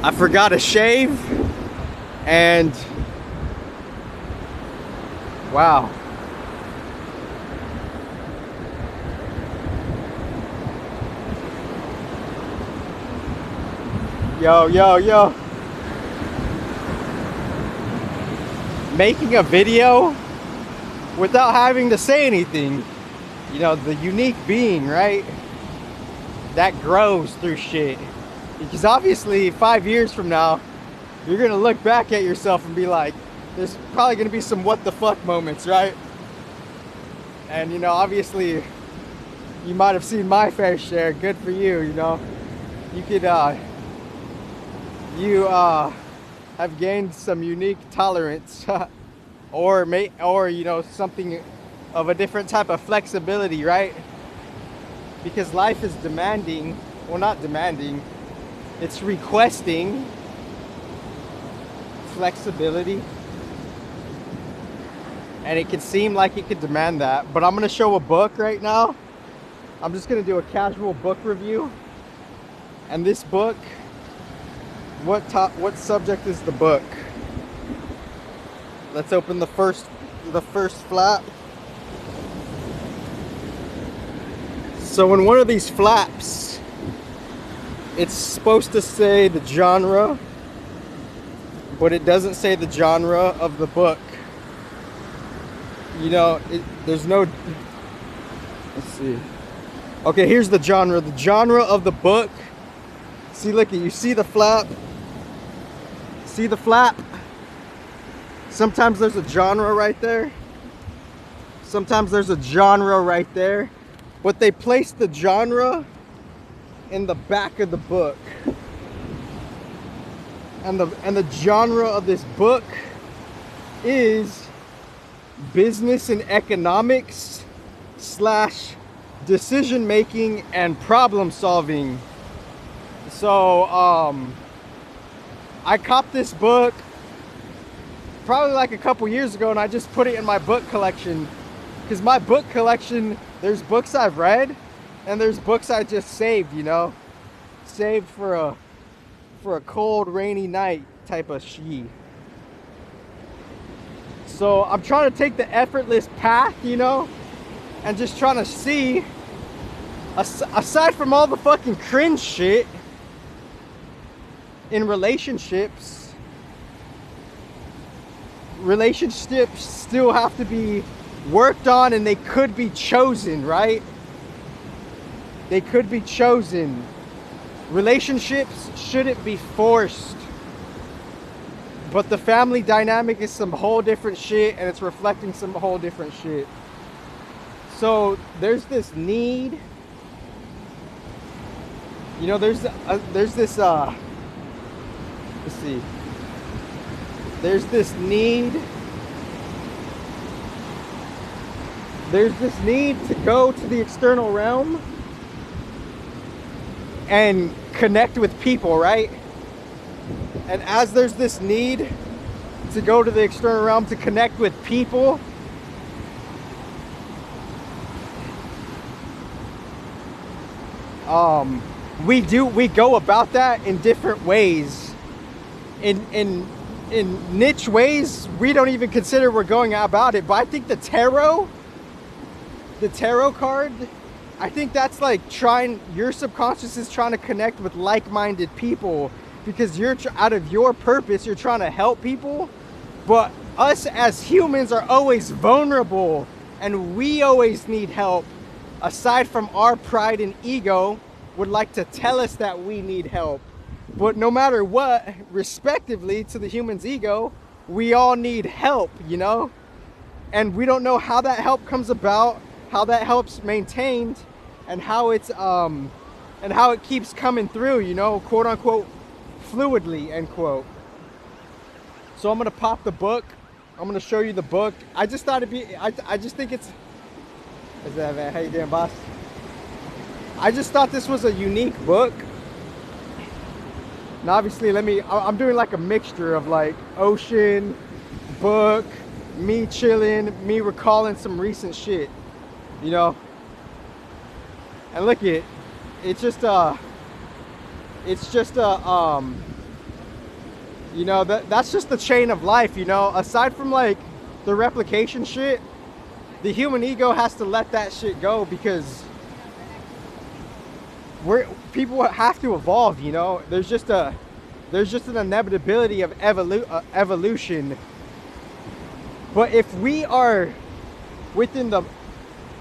I forgot to shave, and wow. Yo. Making a video without having to say anything. You know, the unique being, right? That grows through shit. Because obviously 5 years from now, you're gonna look back at yourself and be like, there's probably gonna be some what the fuck moments, right? And you know, obviously you might have seen my fair share. Good for you, you know. You could have gained some unique tolerance or you know, something of a different type of flexibility, right? Because life is demanding, well, not demanding, it's requesting flexibility, and it could seem like it could demand that. But I'm going to show a book right now. I'm just going to do a casual book review. And this book, what subject is the book? Let's open the first flap. So in one of these flaps, it's supposed to say the genre, but it doesn't say the genre of the book. You know, there's no, let's see. Okay, here's the genre. The genre of the book. See, look, you see the flap? See the flap? Sometimes there's a genre right there. Sometimes there's a genre right there. But they place the genre in the back of the book. And the genre of this book is business and economics / decision making and problem solving. So I copped this book probably like a couple years ago, and I just put it in my book collection. Because my book collection, there's books I've read and there's books I just saved, you know, saved for a cold rainy night type of shit. So I'm trying to take the effortless path, you know, and just trying to see, aside from all the fucking cringe shit in relationships still have to be worked on, and they could be chosen, right? They could be chosen. Relationships shouldn't be forced. But the family dynamic is some whole different shit, and it's reflecting some whole different shit. So there's this need. You know, there's this let's see. There's this need. There's this need to go to the external realm and connect with people, right? And as there's this need to go to the external realm to connect with people, we go about that in different ways. In niche ways we don't even consider we're going about it. But I think the tarot card, I think that's like your subconscious is trying to connect with like-minded people, because you're out of your purpose, you're trying to help people. But us as humans are always vulnerable, and we always need help. Aside from our pride and ego would like to tell us that we need help. But no matter what, respectively to the human's ego, we all need help, you know? And we don't know how that help comes about, how that helps maintained, and how it's and how it keeps coming through, you know, quote unquote fluidly, end quote. So I'm gonna pop the book. I'm gonna show you the book. I just thought I just think it's, what's that, man? How you doing, boss? I just thought this was a unique book. And obviously, I'm doing like a mixture of like ocean, book, me chilling, me recalling some recent shit, you know? And look at it. It's just a You know, that's just the chain of life, you know? Aside from like the replication shit, the human ego has to let that shit go, because people have to evolve, you know? There's just an inevitability of evolution. But if we are within the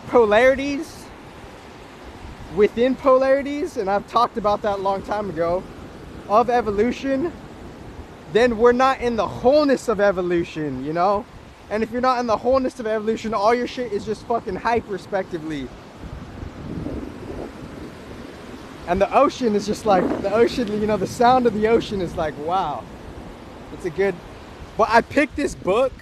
polarities, and I've talked about that a long time ago, of evolution, then we're not in the wholeness of evolution, you know? And if you're not in the wholeness of evolution, all your shit is just fucking hype, respectively. And the ocean is just like, the ocean, you know, the sound of the ocean is like, wow. It's a good, but I picked this book.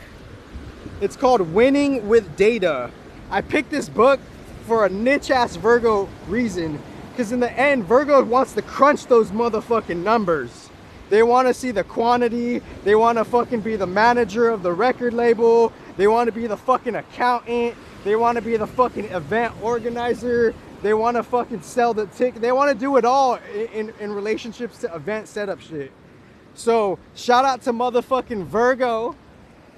It's called Winning with Data. I picked this book for a niche-ass Virgo reason. Because in the end, Virgo wants to crunch those motherfucking numbers. They want to see the quantity. They want to fucking be the manager of the record label. They want to be the fucking accountant. They want to be the fucking event organizer. They want to fucking sell the ticket. They want to do it all in relationships to event setup shit. So shout out to motherfucking Virgo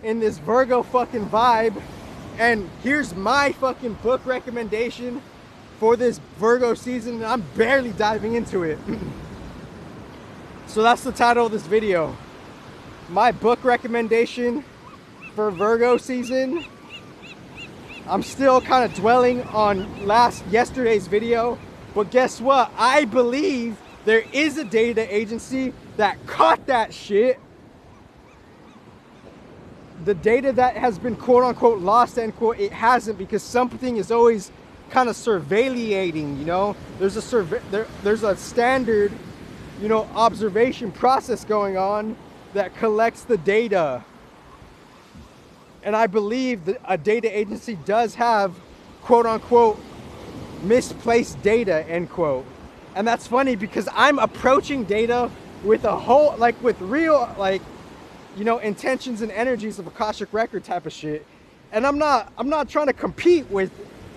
in this Virgo fucking vibe. And here's my fucking book recommendation for this Virgo season. And I'm barely diving into it. So that's the title of this video. My book recommendation for Virgo season. I'm still kind of dwelling on yesterday's video, but guess what? I believe there is a data agency that caught that shit. The data that has been quote unquote lost, end quote, it hasn't, because something is always kind of surveillating, you know? There's a standard, you know, observation process going on that collects the data. And I believe that a data agency does have quote unquote misplaced data, end quote. And that's funny because I'm approaching data with a whole, like with real, like, you know, intentions and energies of Akashic record type of shit. And I'm not trying to compete with,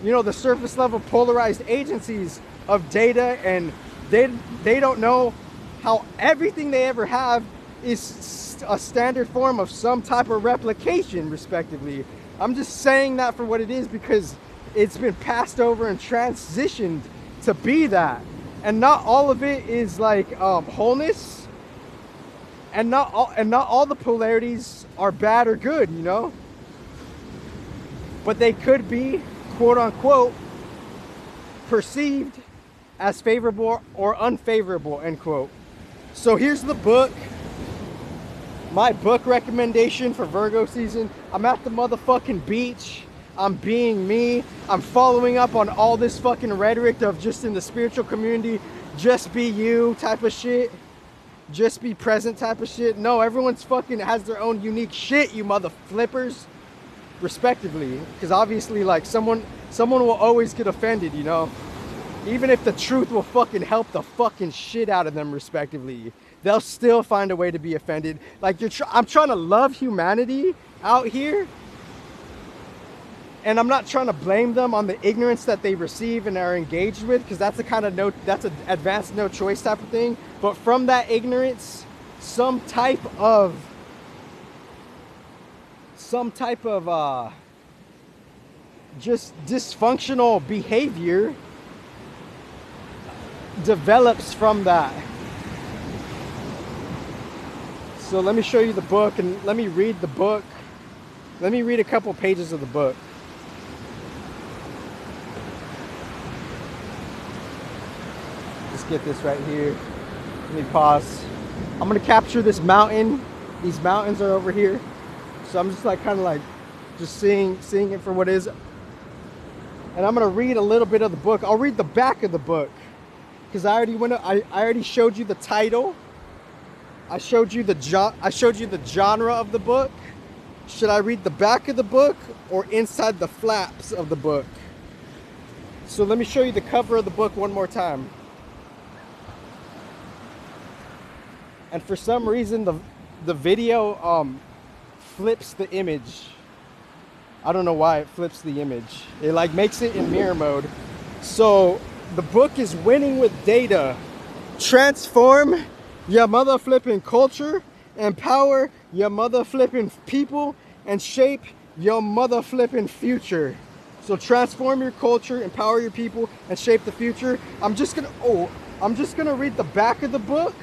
you know, the surface level polarized agencies of data, and they don't know how everything they ever have is a standard form of some type of replication, respectively. I'm just saying that for what it is, because it's been passed over and transitioned to be that. And not all of it is like wholeness, and not all the polarities are bad or good, you know? But they could be, quote unquote, perceived as favorable or unfavorable, end quote. So here's the book. My book recommendation for Virgo season. I'm at the motherfucking beach. I'm being me. I'm following up on all this fucking rhetoric of just in the spiritual community, just be you type of shit. Just be present type of shit. No, everyone's fucking has their own unique shit, you mother flippers. Respectively. Because obviously, like, someone will always get offended, you know? Even if the truth will fucking help the fucking shit out of them, respectively, they'll still find a way to be offended. Like, I'm trying to love humanity out here, and I'm not trying to blame them on the ignorance that they receive and are engaged with, because that's a kind of that's an advanced no choice type of thing. But from that ignorance, some type of just dysfunctional behavior develops from that. So let me show you the book, and let me read the book. Let me read a couple pages of the book. Let's get this right here. Let me pause. I'm gonna capture this mountain. These mountains are over here. So I'm just like kind of like just seeing it for what it is. And I'm gonna read a little bit of the book. I'll read the back of the book, because I already showed you the title. I showed you the genre of the book. Should I read the back of the book or inside the flaps of the book? So let me show you the cover of the book one more time. And for some reason the video flips the image. I don't know why it flips the image. It like makes it in mirror mode. So the book is Winning with Data. Transform your mother flipping culture empower your mother flipping people, and shape your mother flipping future. So transform your culture, empower your people, and shape the future. I'm just gonna read the back of the book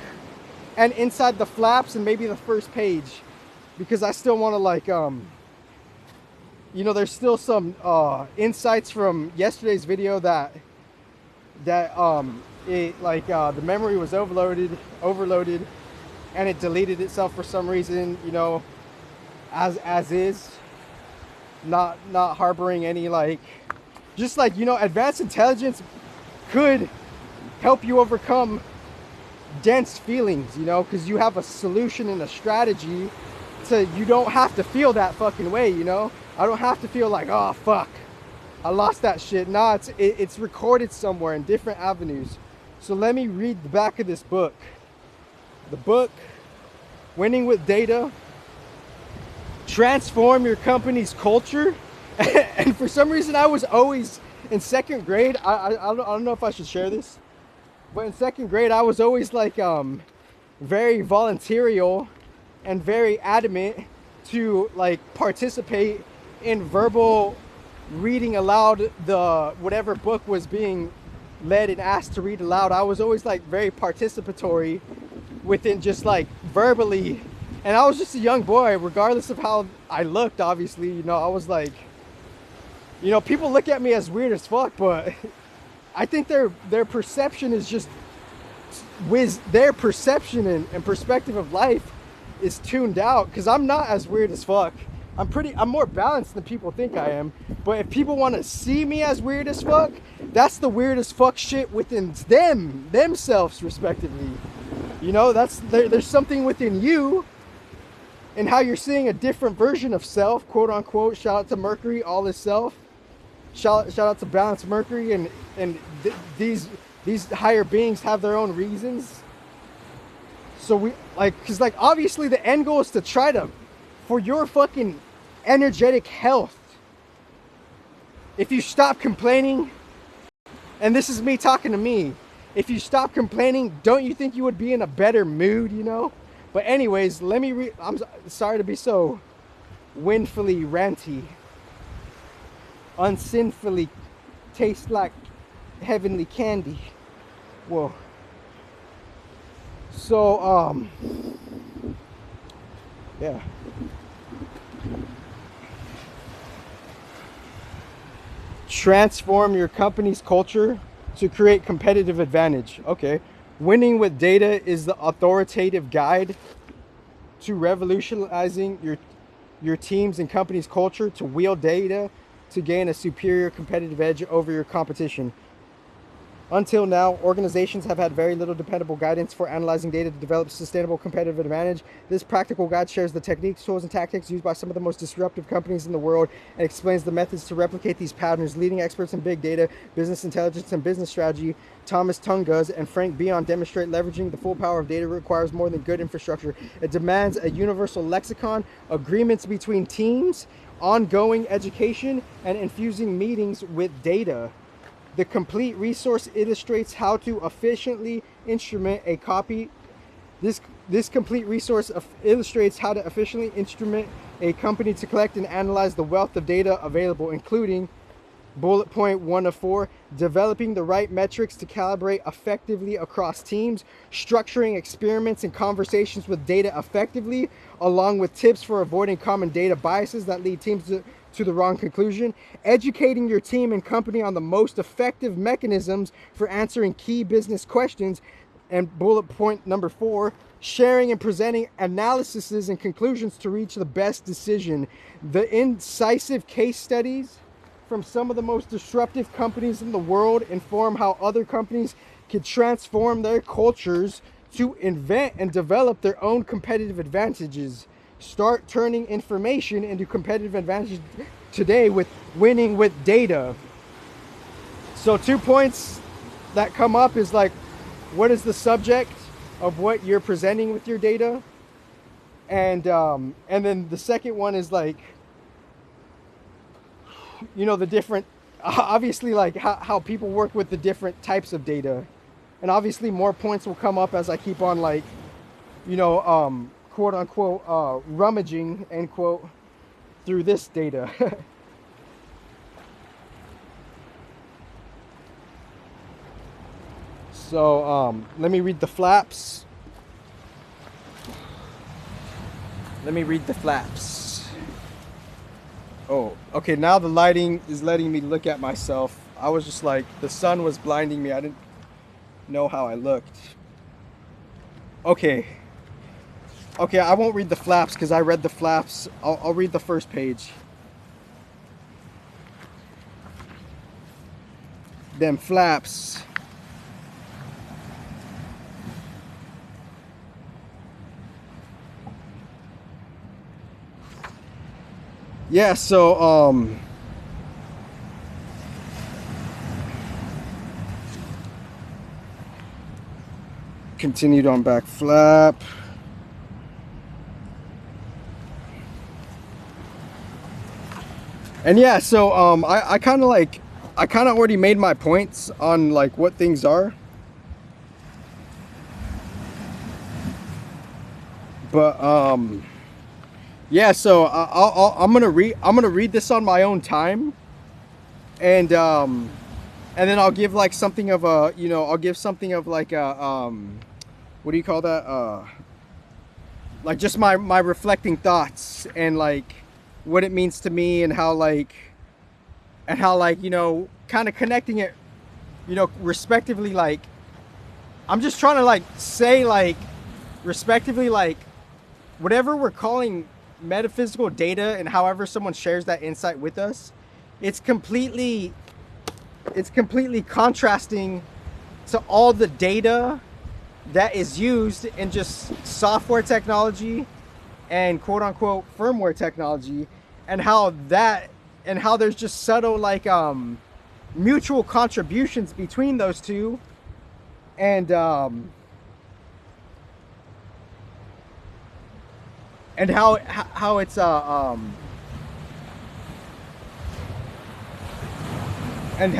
and inside the flaps and maybe the first page, because I still want to like there's still some insights from yesterday's video that the memory was overloaded, and it deleted itself for some reason, as is, not harboring any advanced intelligence could help you overcome dense feelings, because you have a solution and a strategy, so you don't have to feel that fucking way. I don't have to feel like, oh fuck, I lost that shit. Nah, it's recorded somewhere in different avenues. So let me read the back of this book. The book, Winning with Data, transform your company's culture. And for some reason, I was always in second grade. I don't know if I should share this, but in second grade, I was always very voluntarial and very adamant to participate in verbal reading aloud the whatever book was being led and asked to read aloud. I was always very participatory within just verbally, and I was just a young boy, regardless of how I looked. Obviously, I was people look at me as weird as fuck, but I think their perception is just their perception and perspective of life is tuned out, because I'm not as weird as fuck. I'm more balanced than people think I am. But if people want to see me as weird as fuck, that's the weirdest fuck shit within themselves respectively. There's something within you and how you're seeing a different version of self, quote unquote. Shout out to Mercury, all is self. Shout out to Balanced Mercury, and these higher beings have their own reasons. So we because obviously the end goal is to try to, for your fucking energetic health. If you stop complaining, and this is me talking to me, if you stop complaining, don't you think you would be in a better mood, But anyways, let me read. I'm sorry to be so windfully ranty. Unsinfully taste like heavenly candy. Whoa. So, yeah. Transform your company's culture to create competitive advantage. Okay. Winning with Data is the authoritative guide to revolutionizing your team's and company's culture to wield data to gain a superior competitive edge over your competition. Until now, organizations have had very little dependable guidance for analyzing data to develop sustainable competitive advantage. This practical guide shares the techniques, tools, and tactics used by some of the most disruptive companies in the world and explains the methods to replicate these patterns. Leading experts in big data, business intelligence, and business strategy, Thomas Tungus and Frank Bion, demonstrate leveraging the full power of data requires more than good infrastructure. It demands a universal lexicon, agreements between teams, ongoing education, and infusing meetings with data. The complete resource illustrates how to efficiently instrument a copy. This complete resource illustrates how to efficiently instrument a company to collect and analyze the wealth of data available, including bullet point 1 of 4, developing the right metrics to calibrate effectively across teams, structuring experiments and conversations with data effectively, along with tips for avoiding common data biases that lead teams to the wrong conclusion, educating your team and company on the most effective mechanisms for answering key business questions, and bullet point number 4, sharing and presenting analyses and conclusions to reach the best decision. The incisive case studies from some of the most disruptive companies in the world inform how other companies can transform their cultures to invent and develop their own competitive advantages. Start turning information into competitive advantage today with Winning with Data. So 2 points that come up is what is the subject of what you're presenting with your data? And then the second one is the different, obviously how people work with the different types of data. And obviously more points will come up as I keep on quote unquote rummaging, end quote, through this data. So let me read the flaps. Let me read the flaps. Oh, okay, now the lighting is letting me look at myself. I was just like, the sun was blinding me. I didn't know how I looked. Okay. Okay, I won't read the flaps because I read the flaps. I'll read the first page. Them flaps. Yeah, so continued on back flap. And yeah, so I kind of already made my points on like what things are. But yeah, so I'm gonna read this on my own time, and then I'll give like something of a, you know, I'll give something of like a what do you call that? Like just my reflecting thoughts and like what it means to me and how like you know, kind of connecting it, you know, respectively. Like I'm just trying to like say like respectively, like whatever we're calling metaphysical data and however someone shares that insight with us, it's completely contrasting to all the data that is used in just software technology and quote unquote firmware technology, and how there's just subtle like mutual contributions between those two, and how it's and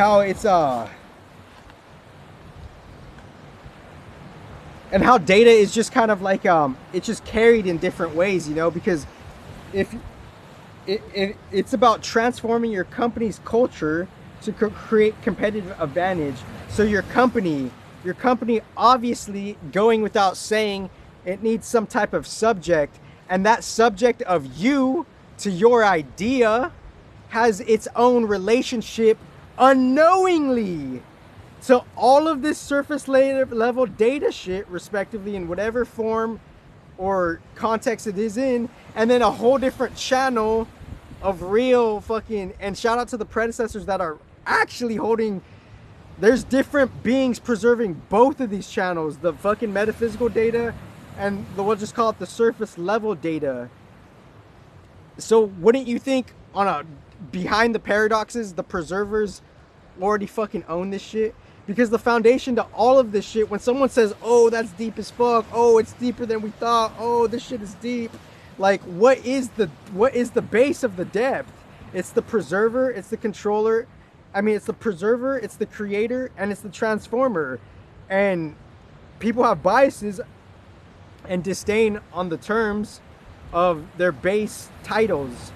how data is just kind of like it's just carried in different ways, you know, because if it's about transforming your company's culture to create competitive advantage. So your company obviously, going without saying, it needs some type of subject, and that subject of you to your idea has its own relationship unknowingly. So all of this surface level data shit, respectively, in whatever form or context it is in, and then a whole different channel of real fucking, and shout out to the predecessors that are actually holding, there's different beings preserving both of these channels, the fucking metaphysical data and we'll just call it the surface level data. So wouldn't you think on a behind the paradoxes, the preservers already fucking own this shit? Because the foundation to all of this shit, when someone says, oh, that's deep as fuck, oh, it's deeper than we thought, oh, this shit is deep, like what is the base of the depth? It's the preserver, it's the controller, I mean, it's the preserver, it's the creator, and it's the transformer. And people have biases and disdain on the terms of their base titles,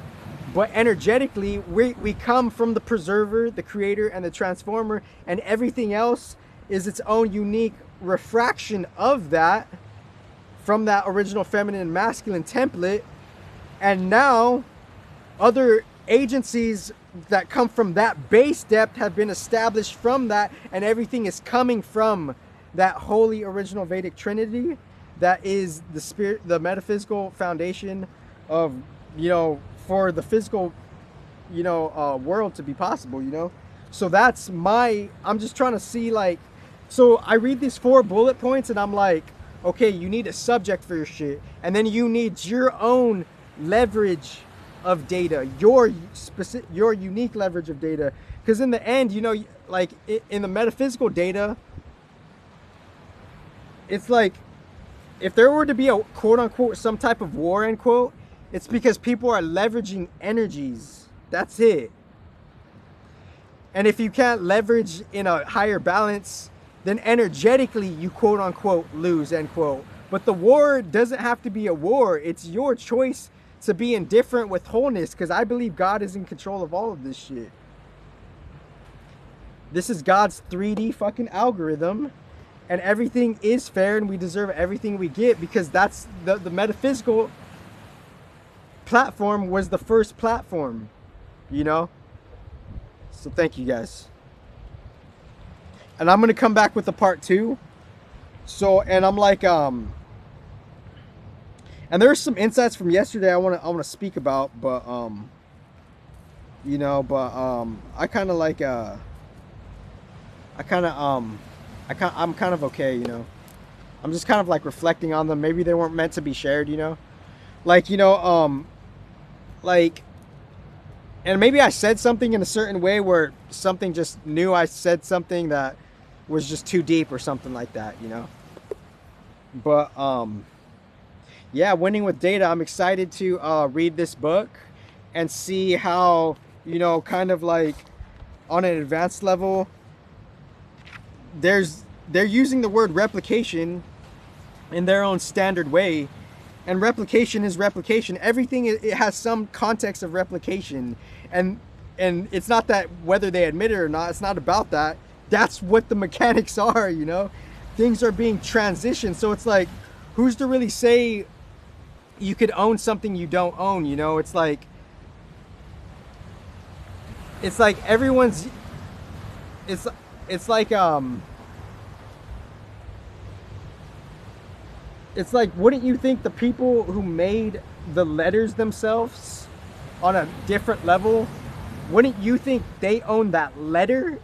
but energetically we come from the preserver, the creator, and the transformer, and everything else is its own unique refraction of that, from that original feminine and masculine template. And now other agencies that come from that base depth have been established from that, and everything is coming from that holy original Vedic Trinity that is the spirit, the metaphysical foundation of, you know, for the physical, you know, world to be possible, you know. So that's my, I'm just trying to see, like, so I read these 4 bullet points and I'm like, okay, you need a subject for your shit, and then you need your own leverage of data, your specific, your unique leverage of data. Because in the end, you know, like in the metaphysical data, it's like, if there were to be a quote unquote some type of war, end quote, it's because people are leveraging energies. That's it. And if you can't leverage in a higher balance, then energetically you quote unquote lose, end quote. But the war doesn't have to be a war. It's your choice to be indifferent with wholeness, because I believe God is in control of all of this shit. This is God's 3D fucking algorithm, and everything is fair, and we deserve everything we get, because that's the metaphysical platform was the first platform, you know? So thank you guys. And I'm gonna come back with the part 2. So, and I'm like, and there's some insights from yesterday I wanna speak about, but you know, but I kind of like I'm kind of okay, you know. I'm just kind of like reflecting on them. Maybe they weren't meant to be shared, you know. Like, you know, like, and maybe I said something in a certain way where something just knew I said something that was just too deep or something like that, you know. But yeah, Winning with Data, I'm excited to read this book and see how, you know, kind of like on an advanced level, they're using the word replication in their own standard way, and replication is replication. Everything, it has some context of replication, and it's not that whether they admit it or not, it's not about that. That's what the mechanics are, you know. Things are being transitioned, so it's like, who's to really say you could own something you don't own, you know? It's like everyone's, it's like it's like, wouldn't you think the people who made the letters themselves on a different level, wouldn't you think they own that letter?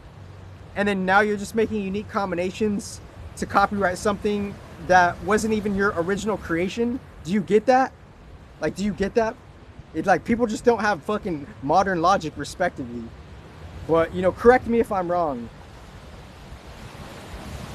And then now you're just making unique combinations to copyright something that wasn't even your original creation? Do you get that? Like, do you get that? It's like, people just don't have fucking modern logic, respectively. But, you know, correct me if I'm wrong.